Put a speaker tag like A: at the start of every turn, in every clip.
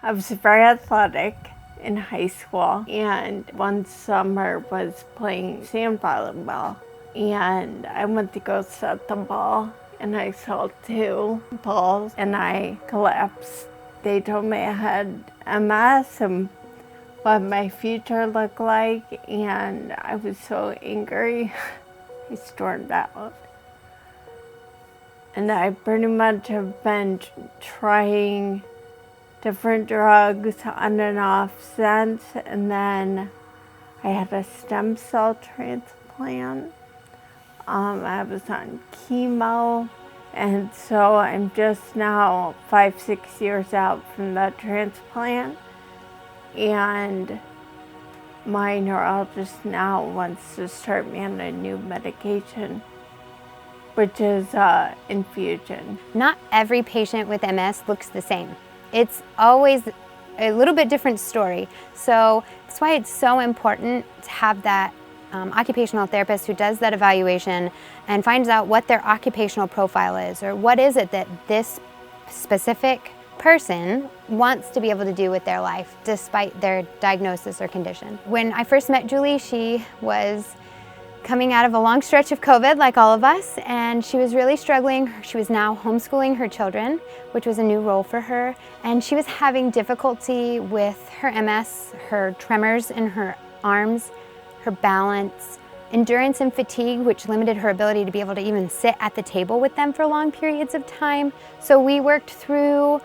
A: I was very athletic in high school, and one summer was playing sand volleyball, and I went to go set the ball, and I saw two balls, and I collapsed. They told me I had MS and what my future looked like, and I was so angry, I stormed out. And I pretty much have been trying different drugs on and off since, and then I had a stem cell transplant. I was on chemo, and so I'm just now 5-6 years out from that transplant, and my neurologist now wants to start me on a new medication, which is infusion.
B: Not every patient with MS looks the same. It's always a little bit different story. So that's why it's so important to have that occupational therapist who does that evaluation and finds out what their occupational profile is, or what is it that this specific person wants to be able to do with their life despite their diagnosis or condition. When I first met Julie, she was coming out of a long stretch of COVID, like all of us, and she was really struggling. She was now homeschooling her children, which was a new role for her, and she was having difficulty with her MS, her tremors in her arms, her balance, endurance and fatigue, which limited her ability to be able to even sit at the table with them for long periods of time. So we worked through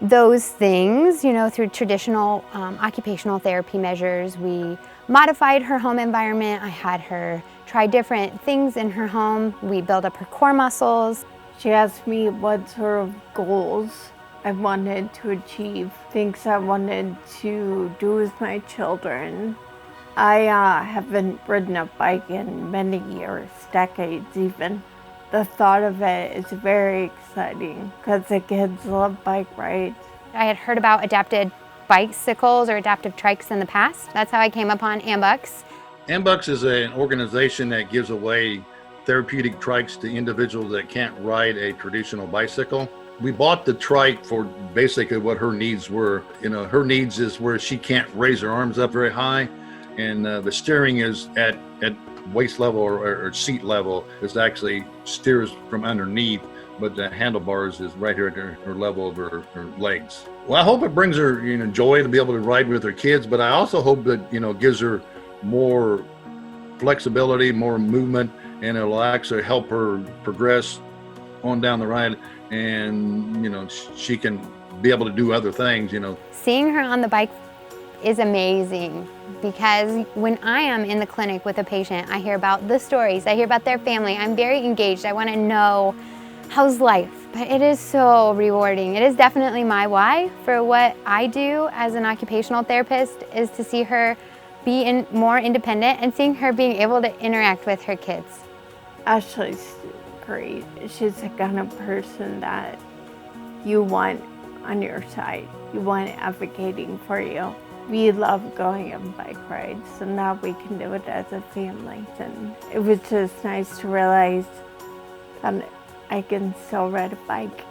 B: those things, through traditional occupational therapy measures. We modified her home environment. I had her try different things in her home. We built up her core muscles.
A: She asked me what sort of goals I wanted to achieve, things I wanted to do with my children. I haven't ridden a bike in many years, decades even. The thought of it is very exciting because the kids love bike rides.
B: I had heard about adapted bicycles or adaptive trikes in the past. That's how I came upon AMBUCS.
C: AMBUCS is an organization that gives away therapeutic trikes to individuals that can't ride a traditional bicycle. We bought the trike for basically what her needs were. Her needs is where she can't raise her arms up very high, and the steering is at waist level or seat level. It actually steers from underneath, but the handlebars is right here at her level of her legs. Well, I hope it brings her joy to be able to ride with her kids, but I also hope that gives her more flexibility, more movement, and it'll actually help her progress on down the ride, and she can be able to do other things.
B: Seeing her on the bike is amazing, because when I am in the clinic with a patient, I hear about the stories, I hear about their family. I'm very engaged. I want to know, how's life? But it is so rewarding. It is definitely my why for what I do as an occupational therapist, is to see her be more independent and seeing her being able to interact with her kids.
A: Ashley's great. She's the kind of person that you want on your side. You want advocating for you. We love going on bike rides, and now we can do it as a family. And it was just nice to realize that I can still ride a bike.